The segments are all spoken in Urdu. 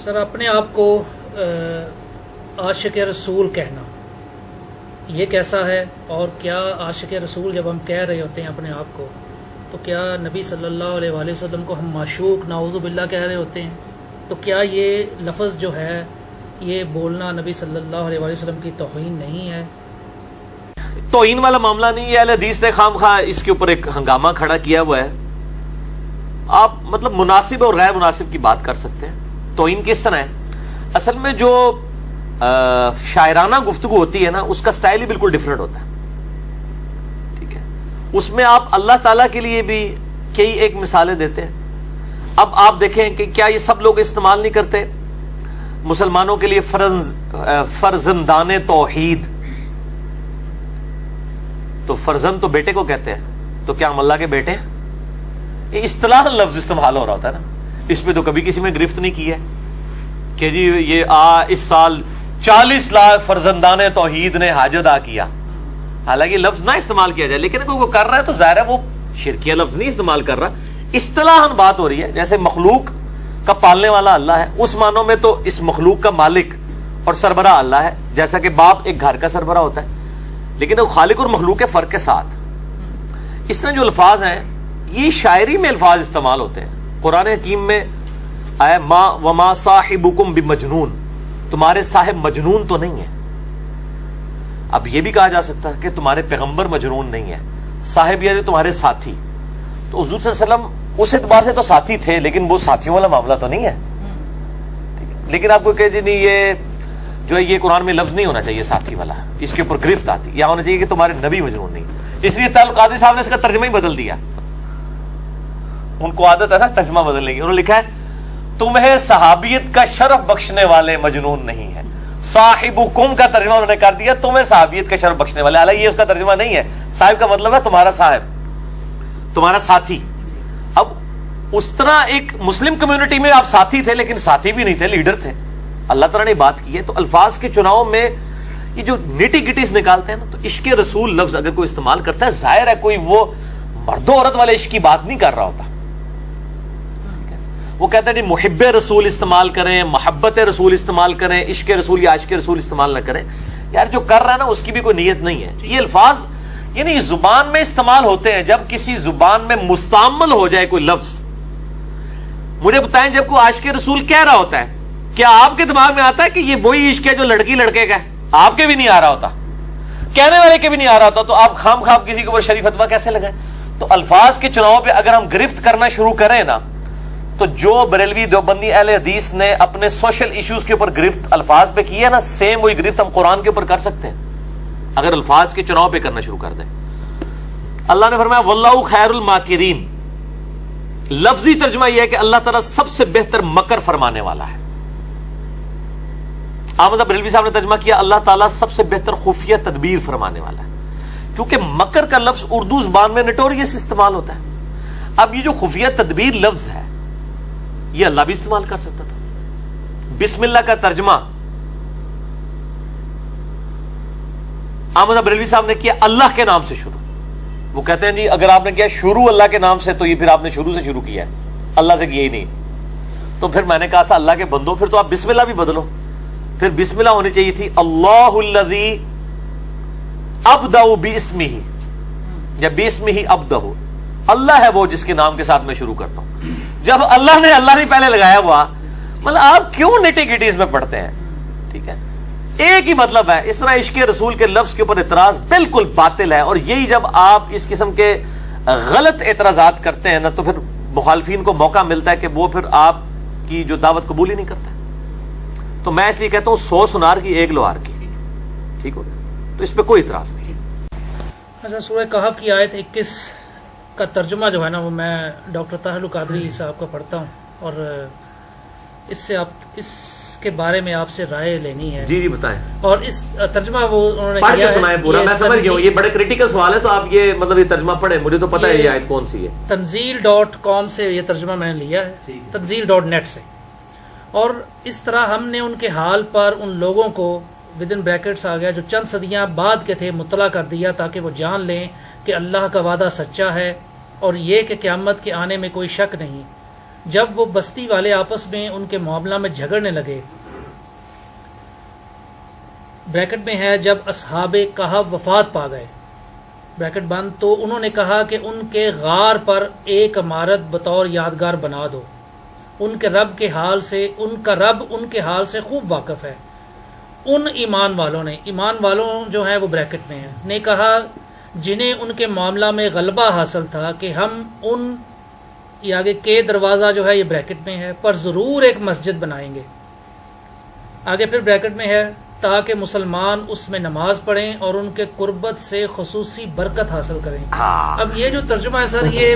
سر اپنے آپ کو عاشق رسول کہنا یہ کیسا ہے، اور کیا عاشق رسول جب ہم کہہ رہے ہوتے ہیں اپنے آپ کو تو کیا نبی صلی اللہ علیہ وآلہ وسلم کو ہم معشوق نعوذ باللہ کہہ رہے ہوتے ہیں؟ تو کیا یہ لفظ جو ہے یہ بولنا نبی صلی اللہ علیہ وآلہ وسلم کی توہین نہیں ہے؟ توہین والا معاملہ نہیں ہے. اہل حدیث نے خام خواہ اس کے اوپر ایک ہنگامہ کھڑا کیا ہوا ہے. آپ مطلب مناسب اور غیر مناسب کی بات کر سکتے ہیں. توہین کس طرح ہے؟ اصل میں جو شاعرانہ گفتگو ہوتی ہے نا، اس کا سٹائل ہی بالکل ڈیفرنٹ ہوتا ہے. ٹھیک ہے، اس میں آپ اللہ تعالیٰ کے لیے بھی کئی ایک مثالیں دیتے ہیں. اب آپ دیکھیں کہ کیا یہ سب لوگ استعمال نہیں کرتے مسلمانوں کے لیے فرزندان توحید؟ تو فرزند تو بیٹے کو کہتے ہیں، تو کیا ہم اللہ کے بیٹے ہیں؟ یہ اصطلاح لفظ استعمال ہو رہا ہوتا ہے نا. اس پہ تو کبھی کسی میں گرفت نہیں کی ہے کہ جی یہ اس سال 40 لاکھ فرزندان توحید نے حج ادا کیا. حالانکہ لفظ نہ استعمال کیا جائے، لیکن کوئی کر رہا ہے تو ظاہر ہے وہ شرکیہ لفظ نہیں استعمال کر رہا. اصطلاحاً بات ہو رہی ہے. جیسے مخلوق کا پالنے والا اللہ ہے، اس معنوں میں تو اس مخلوق کا مالک اور سربراہ اللہ ہے، جیسا کہ باپ ایک گھر کا سربراہ ہوتا ہے. لیکن وہ خالق اور مخلوق کے فرق کے ساتھ اس طرح جو الفاظ ہیں یہ شاعری میں الفاظ استعمال ہوتے ہیں. قرآن حکیم میں آیا ما وما صاحبکم بمجنون، تمہارے صاحب مجنون تو نہیں ہے. اب یہ بھی کہا جا سکتا ہے کہ تمہارے پیغمبر مجنون نہیں ہے. صاحب یعنی تمہارے ساتھی. تو حضور صلی اللہ علیہ وسلم اس اعتبار سے تو ساتھی تھے، لیکن وہ ساتھیوں والا معاملہ تو نہیں ہے. لیکن آپ کو کہ جی نہیں، یہ جو ہے یہ قرآن میں لفظ نہیں ہونا چاہیے ساتھی والا، اس کے اوپر گرفت آتی. یا ہونا چاہیے کہ تمہارے نبی مجنون نہیں. اس لیے تعلق قاضی صاحب نے اس کا ترجمہ ہی بدل دیا. ان کو عادت ہے نا ترجمہ بدلنے کی. انہوں نے لکھا ہے تمہیں صحابیت کا شرف بخشنے والے مجنون نہیں ہے. صاحبکم کا ترجمہ انہوں نے کر دیا تمہیں صحابیت کا شرف بخشنے والے. حالانکہ یہ اس کا ترجمہ نہیں ہے. صاحب کا مطلب ہے تمہارا صاحب، تمہارا ساتھی. اب اس طرح ایک مسلم کمیونٹی میں آپ ساتھی تھے، لیکن ساتھی بھی نہیں تھے، لیڈر تھے. اللہ تعالیٰ نے بات کی ہے. تو الفاظ کے چناؤ میں یہ جو نیٹی گٹیز نکالتے ہیں نا، تو عشق رسول لفظ اگر کوئی استعمال کرتا ہے، ظاہر ہے کوئی وہ مرد و عورت والے عشق کی بات نہیں کر رہا ہوتا. وہ کہتے ہیں محب رسول استعمال کریں، محبت رسول استعمال کریں، عشق رسول یا عاشق رسول استعمال نہ کریں. یار جو کر رہا ہے نا اس کی بھی کوئی نیت نہیں ہے. یہ الفاظ یعنی زبان میں استعمال ہوتے ہیں. جب کسی زبان میں مستعمل ہو جائے کوئی لفظ، مجھے بتائیں جب کوئی عاشق رسول کہہ رہا ہوتا ہے، کیا آپ کے دماغ میں آتا ہے کہ یہ وہی عشق ہے جو لڑکی لڑکے کا ہے؟ آپ کے بھی نہیں آ رہا ہوتا، کہنے والے کے بھی نہیں آ رہا ہوتا. تو آپ خام خام کسی کے اوپر شریف فتویٰ کیسے لگائیں؟ تو الفاظ کے چناؤ پہ اگر ہم گرفت کرنا شروع کریں نا، تو جو بریلوی دیوبندی اہل حدیث نے اپنے سوشل ایشوز کے اوپر گرفت الفاظ پہ کی ہے نا، سیم وہی گرفت ہم قرآن کے اوپر کر سکتے ہیں اگر الفاظ کے چناؤ پہ کرنا شروع کر دیں. اللہ نے فرمایا واللہ خیر الماکرین. لفظی ترجمہ یہ ہے کہ اللہ تعالیٰ سب سے بہتر مکر فرمانے والا ہے. احمد بریلوی صاحب نے ترجمہ کیا اللہ تعالیٰ سب سے بہتر خفیہ تدبیر فرمانے والا ہے. کیونکہ مکر کا لفظ اردو زبان میں نٹوریس استعمال ہوتا ہے. اب یہ جو خفیہ تدبیر لفظ ہے یہ اللہ بھی استعمال کر سکتا تھا. بسم اللہ کا ترجمہ احمد بریلوی صاحب نے کیا اللہ کے نام سے شروع. وہ کہتے ہیں جی اگر آپ نے کیا شروع اللہ کے نام سے تو یہ پھر آپ نے شروع سے شروع کیا ہے، اللہ سے کیا ہی نہیں. تو پھر میں نے کہا تھا اللہ کے بندو پھر تو آپ بسم اللہ بھی بدلو. پھر بسم اللہ ہونی چاہیے تھی اللہ الذی ابدأ باسمہ یا باسمہ ابدأ. اللہ ہے وہ جس کے نام کے ساتھ میں شروع کرتا ہوں. جب اللہ نے اللہ نہیں پہلے لگایا ہوا، مطلب آپ کیوں نیٹی گٹیز میں پڑھتے ہیں؟ ٹھیک ہے، ایک ہی مطلب ہے. اس طرح عشق رسول کے لفظ کے اوپر اعتراض بالکل باطل ہے. اور یہی جب آپ اس قسم کے غلط اعتراضات کرتے ہیں نا، تو پھر مخالفین کو موقع ملتا ہے کہ وہ پھر آپ کی جو دعوت قبول ہی نہیں کرتے. تو میں اس لیے کہتا ہوں 100 سنار کی 1 لوہار کی. ٹھیک ہو گیا، تو اس پہ کوئی اعتراض نہیں. اچھا، سورہ کہف کی آیت 21 کا ترجمہ جو ہے نا وہ میں ڈاکٹر طاہر القادری صاحب کا پڑھتا ہوں، اور اس سے آپ اس کے بارے میں آپ سے رائے لینی ہے. جی بتائیں. اور اس ترجمہ وہ انہوں نے پڑھ کے سنائیں پورا. میں سمجھ گیا ہوں یہ بڑے کریٹیکل سوال ہے، تو آپ یہ مطلب یہ ترجمہ پڑھیں. مجھے تو پتہ ہے یہ آیت کون سی ہے. تنزیل.com سے یہ ترجمہ میں نے لیا ہے، تنزیل.net سے. اور اس طرح ہم نے ان کے حال پر ان لوگوں کو ودن بریکٹس آ گیا جو چند صدیاں بعد کے تھے مطلع کر دیا تاکہ وہ جان لیں کہ اللہ کا وعدہ سچا ہے اور یہ کہ قیامت کے آنے میں کوئی شک نہیں. جب وہ بستی والے آپس میں ان کے معاملہ میں جھگڑنے لگے، بریکٹ میں ہے جب اصحاب کہف وفات پا گئے بریکٹ بند، تو انہوں نے کہا کہ ان کے غار پر ایک عمارت بطور یادگار بنا دو، ان کے رب کے حال سے، ان کا رب ان کے حال سے خوب واقف ہے۔ ان ایمان والوں نے، ایمان والوں جو ہیں وہ بریکٹ میں ہیں، نے کہا جنہیں ان کے معاملہ میں غلبہ حاصل تھا کہ ہم ان، یہ آگے کے دروازہ جو ہے یہ بریکٹ میں ہے، پر ضرور ایک مسجد بنائیں گے، آگے پھر بریکٹ میں ہے تاکہ مسلمان اس میں نماز پڑھیں اور ان کے قربت سے خصوصی برکت حاصل کریں۔ اب یہ جو ترجمہ ہے سر، یہ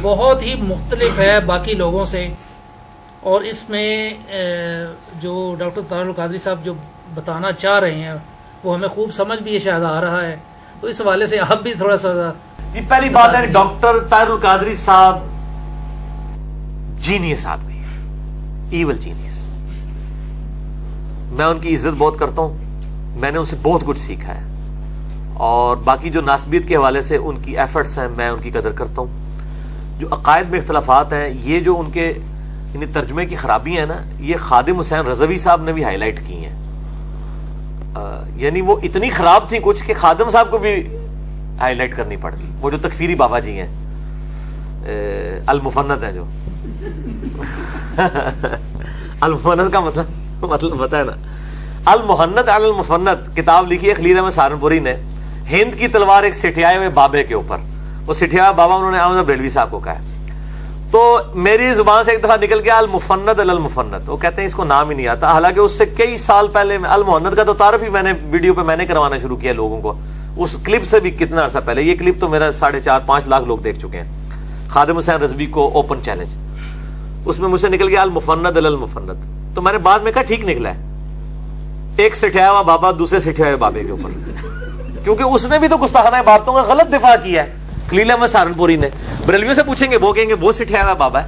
بہت ہی مختلف ہے باقی لوگوں سے، اور اس میں جو ڈاکٹر طاہر القادری صاحب جو بتانا چاہ رہے ہیں وہ ہمیں خوب سمجھ بھی یہ شاید آ رہا ہے، تو اس حوالے سے آپ بھی تھوڑا سا۔ جی پہلی بات ہے ڈاکٹر طاہر القادری صاحب جینیس آدمی ہے، ایول جینیس، میں ان کی عزت بہت کرتا ہوں، میں نے ان سے بہت کچھ سیکھا ہے، اور باقی جو ناسبیت کے حوالے سے ان کی ایفرٹس ہیں میں ان کی قدر کرتا ہوں۔ جو عقائد میں اختلافات ہیں، یہ جو ان کے یعنی ترجمے کی خرابیاں ہیں نا، یہ خادم حسین رضوی صاحب نے بھی ہائی لائٹ کی ہیں، یعنی وہ اتنی خراب تھی کچھ کہ خادم صاحب کو بھی ہائی لائٹ کرنی پڑ گئی۔ وہ جو تکفیری بابا جی ہیں، المفند ہیں جو المفند کا مطلب پتا ہے نا، المحنت علی المفند کتاب لکھی ہے خلیل احمد سہارنپوری نے، ہند کی تلوار ایک سٹھیائے ہوئے بابے کے اوپر، وہ سٹھیا بابا انہوں نے احمد بریلوی صاحب کو کہا ہے، تو میری زبان سے ایک دفعہ نکل گیا المفند علی المفند، وہ کہتے ہیں اس کو نام ہی نہیں آتا، حالانکہ اس سے کئی سال پہلے المحنت کا تو تعارف ہی میں نے ویڈیو پہ میں نے کروانا شروع کیا لوگوں کو، اس کلپ سے بھی کتنا عرصہ پہلے، یہ کلپ تو میرا 4.5-5 لاکھ لوگ دیکھ چکے ہیں، خادم حسین رضوی کو اوپن چیلنج، اس میں مجھ سے نکل گیا المفند علی المفند، تو میں نے بعد میں کہا ٹھیک نکلا ہے، ایک سٹھیا ہوا بابا دوسرے سٹھیا ہوئے بابے کے اوپر، کیونکہ اس نے بھی تو گستاخانہ عبارتوں کا غلط دفاع کیا ہے خلیل احمد سہارنپوری نے، بریلویوں سے پوچھیں گے وہ کہیں گے وہ سٹھیا ہوا بابا ہے،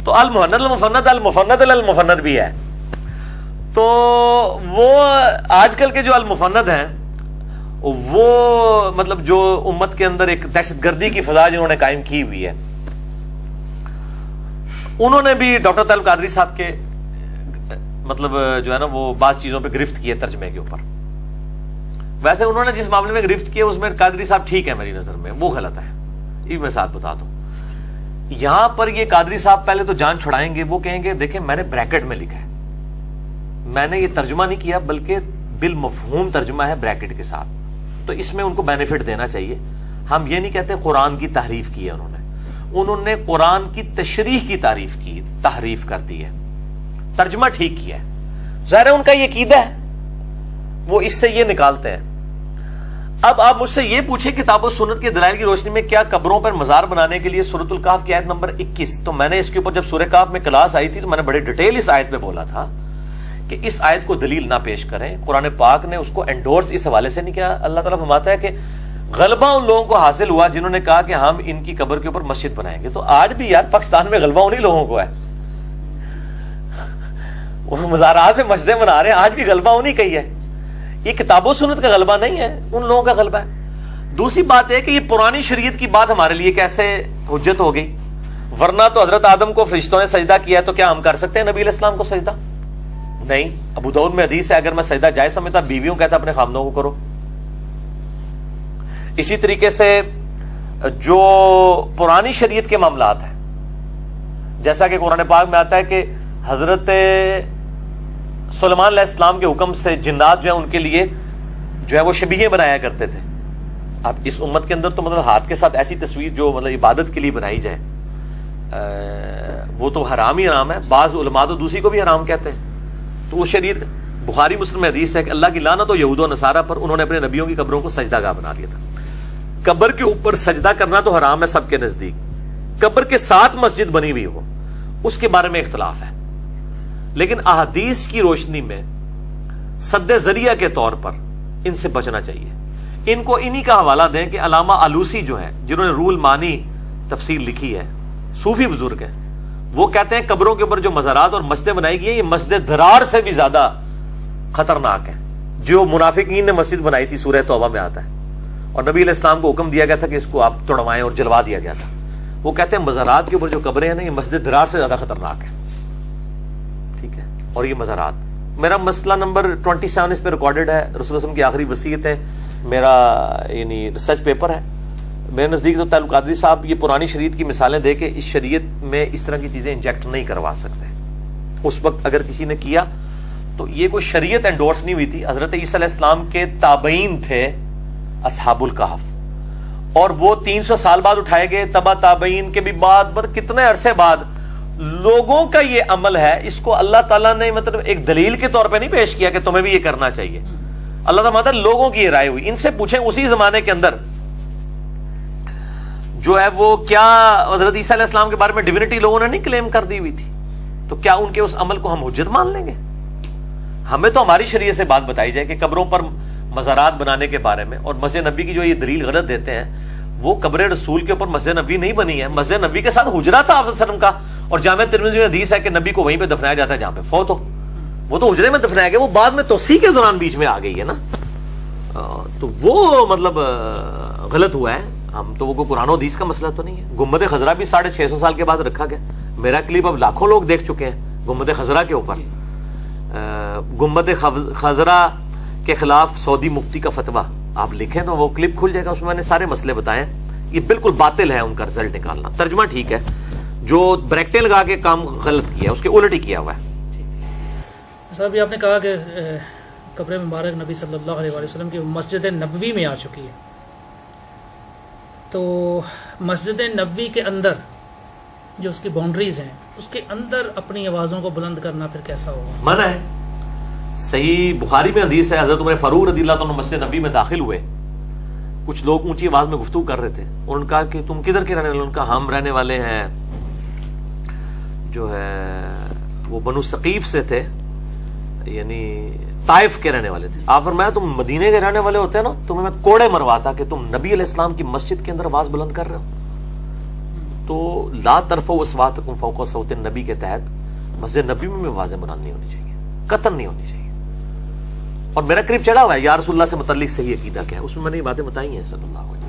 تو المحنت المفند المفند المفند بھی ہے، تو وہ آج کل کے جو المفند ہیں وہ مطلب جو امت کے اندر ایک دہشت گردی کی فضا جنہوں نے قائم کی ہوئی ہے، انہوں نے بھی ڈاکٹر طاہر القادری صاحب کے مطلب جو ہے نا وہ بعض چیزوں پہ گرفت کی ہے ترجمے کے اوپر، ویسے انہوں نے جس معاملے میں گرفت کیا اس میں قادری صاحب ٹھیک ہے میری نظر میں، وہ غلط ہے، یہ میں ساتھ بتا دوں، یہاں پر یہ قادری صاحب پہلے تو جان چھڑائیں گے، وہ کہیں گے دیکھیں میں نے بریکٹ میں لکھا ہے، میں نے یہ ترجمہ نہیں کیا بلکہ بالمفہوم ترجمہ ہے بریکٹ کے ساتھ، تو اس میں ان کو بینیفٹ دینا چاہیے، ہم یہ نہیں کہتے قرآن کی تحریف کی ہے انہوں نے قرآن کی تشریح کی تعریف کی، تحریف کر دی ہے، ترجمہ ٹھیک کیا ہے، ظاہر ہے ان کا یہ عقیدہ ہے، وہ اس سے یہ نکالتے ہیں۔ اب آپ مجھ سے یہ پوچھیں کتاب و سنت کے دلائل کی روشنی میں کیا قبروں پر مزار بنانے کے لیے سورۃ الکہف کی آیت نمبر 21، تو میں نے اس کے اوپر جب سورہ کہف میں کلاس آئی تھی تو میں نے بڑے ڈیٹیل اس آیت پہ بولا تھا کہ اس آیت کو دلیل نہ پیش کریں، قرآن پاک نے اس کو انڈورس اس حوالے سے نہیں کیا، اللہ تعالیٰ فرماتا ہے کہ غلبہ ان لوگوں کو حاصل ہوا جنہوں نے کہا کہ ہم ان کی قبر کے اوپر مسجد بنائیں گے، تو آج بھی یار پاکستان میں غلبہ انہی لوگوں کو ہے، وہ مزارات میں مسجدیں بنا رہے ہیں، آج بھی غلبہ انہی کا ہی ہے، یہ کتاب و سنت کا غلبہ نہیں ہے، ان لوگوں کا غلبہ ہے۔ دوسری بات ہے کہ یہ پرانی شریعت کی بات ہمارے لیے کیسے حجت ہو گئی، ورنہ تو حضرت آدم کو فرشتوں نے سجدہ کیا ہے، تو کیا ہم کر سکتے ہیں نبی علیہ السلام کو سجدہ؟ نہیں، ابو داؤد میں حدیث ہے اگر میں سجدہ جائز سمجھتا بیویوں کہتا اپنے خامدوں کو کرو۔ اسی طریقے سے جو پرانی شریعت کے معاملات ہیں، جیسا کہ قرآن پاک میں آتا ہے کہ حضرت سلیمان علیہ السلام کے حکم سے جنات جو ہے ان کے لیے جو ہے وہ شبیہیں بنایا کرتے تھے، اب اس امت کے اندر تو مطلب ہاتھ کے ساتھ ایسی تصویر جو مطلب عبادت کے لیے بنائی جائے وہ تو حرام ہی حرام ہے، بعض علماء تو دوسری کو بھی حرام کہتے ہیں، تو وہ شریعت بخاری مسلم میں حدیث ہے کہ اللہ کی لعنت ہو یہود و نصارہ پر، انہوں نے اپنے نبیوں کی قبروں کو سجدہ گاہ بنا لیا تھا۔ قبر کے اوپر سجدہ کرنا تو حرام ہے سب کے نزدیک، قبر کے ساتھ مسجد بنی ہوئی ہو اس کے بارے میں اختلاف ہے، لیکن احادیث کی روشنی میں سد ذریعہ کے طور پر ان سے بچنا چاہیے۔ ان کو انہی کا حوالہ دیں کہ علامہ آلوسی جو ہیں جنہوں نے رول مانی تفسیر لکھی ہے، صوفی بزرگ ہیں، وہ کہتے ہیں قبروں کے اوپر جو مزارات اور مسجدیں بنائی گئی ہیں یہ مسجد درار سے بھی زیادہ خطرناک ہے، جو منافقین نے مسجد بنائی تھی سورہ توبہ میں آتا ہے، اور نبی علیہ السلام کو حکم دیا گیا تھا کہ اس کو آپ توڑوائیں اور جلوا دیا گیا تھا، وہ کہتے ہیں مزارات کے اوپر جو قبریں ہیں نا یہ مسجد درار سے زیادہ خطرناک ہے. ٹھیک ہے, اور یہ مزارات, میرا مسئلہ نمبر 27 اس پہ ریکارڈڈ ہے, رسول اللہ صلی اللہ علیہ وسلم کی آخری وصیت ہے, میرا یعنی ریسرچ پیپر ہے. میرے نزدیک تو تعلق قادری صاحب یہ پرانی شریعت کی مثالیں دے کے اس شریعت میں اس طرح کی چیزیں انجیکٹ نہیں کروا سکتے. اس وقت اگر کسی نے کیا تو یہ کوئی شریعت انڈورس نہیں ہوئی تھی. حضرت عیسیٰ علیہ السلام کے تابعین تھے اصحاب الکہف, اور وہ 300 سال بعد اٹھائے گئے, تبع تابعین کے بھی بعد, کتنے عرصے بعد. لوگوں کا یہ عمل ہے, اس کو اللہ تعالیٰ نے مطلب ایک دلیل کے طور پہ نہیں پیش کیا کہ تمہیں بھی یہ کرنا چاہیے. اللہ تعالیٰ مطلب لوگوں کی یہ رائے ہوئی. ان سے پوچھیں اسی زمانے کے اندر جو ہے وہ کیا حضرت عیسیٰ علیہ السلام کے بارے میں ڈیوینٹی لوگوں نے نہیں کلیم کر دی ہوئی تھی, تو کیا ان کے اس عمل کو ہم حجت مان لیں گے؟ ہمیں تو ہماری شریعت سے بات بتائی جائے کہ قبروں پر مزارات بنانے کے بارے میں, اور مسجد نبی کی جو یہ دلیل غلط دیتے ہیں, وہ قبر رسول کے اوپر مسجد نبی نہیں بنی ہے. مسجد نبی کے ساتھ حجرہ تھا آپ صلی اللہ علیہ وسلم کا, اور جامع ترمذی میں حدیث ہے کہ نبی کو وہیں پہ دفنایا جاتا ہے جہاں پہ فوت ہو. وہ تو حجرے میں دفنایا گیا, وہ بعد میں توسیع کے دوران بیچ میں آ گئی ہے نا, تو وہ مطلب غلط ہوا ہے. ہم تو وہ کوئی قرآن و حدیث کا مسئلہ تو نہیں ہے. گنبد خضرا بھی 650 سال کے بعد رکھا گیا. میرا کلپ اب لاکھوں لوگ دیکھ چکے ہیں گنبد خضرا کے اوپر. گنبد خضرا کے خلاف سعودی مفتی کا فتویٰ آپ لکھیں تو وہ کلپ کھل جائے گا, اس میں نے سارے مسئلے بتائے. یہ بالکل باطل ہے ان کا رزلٹ نکالنا. ترجمہ ٹھیک ہے, جو بریکٹیں لگا کے کام غلط کیا اس کے الٹ ہی کیا ہوا ہے. صاحب یہ آپ نے کہا کہ قبر مبارک نبی صلی اللہ علیہ وسلم کی مسجد نبوی میں آ چکی ہے, تو مسجد نبوی کے اندر جو اس کی باؤنڈریز ہیں اس کے اندر اپنی آوازوں کو بلند کرنا پھر کیسا ہوگا؟ منع ہے. صحیح بخاری میں حدیث ہے, حضرت عمر فاروق رضی اللہ عنہ مسجد نبی میں داخل ہوئے, کچھ لوگ اونچی آواز میں گفتگو کر رہے تھے. انہوں نے کہا کہ تم کدھر کے رہنے والے؟ ان کا ہم رہنے والے ہیں جو ہے وہ بنو ثقیف سے تھے, یعنی طائف کے رہنے والے تھے. آپ فرمایا تم مدینے کے رہنے والے ہوتے ہیں نا, تمہیں میں کوڑے مرواتا کہ تم نبی علیہ السلام کی مسجد کے اندر آواز بلند کر رہے ہو. تو لا ترفعوا اصواتکم فوق صوت النبی کے تحت مسجد نبی میں آوازیں بلند نہیں ہونی چاہیے, قطعاً نہیں ہونی چاہیے. اور میرا قریب چڑھا ہوا ہے یا رسول اللہ سے متعلق صحیح عقیدہ کیا ہے, اس میں میں نے یہ باتیں بتائی ہیں صلی اللہ علیہ وسلم.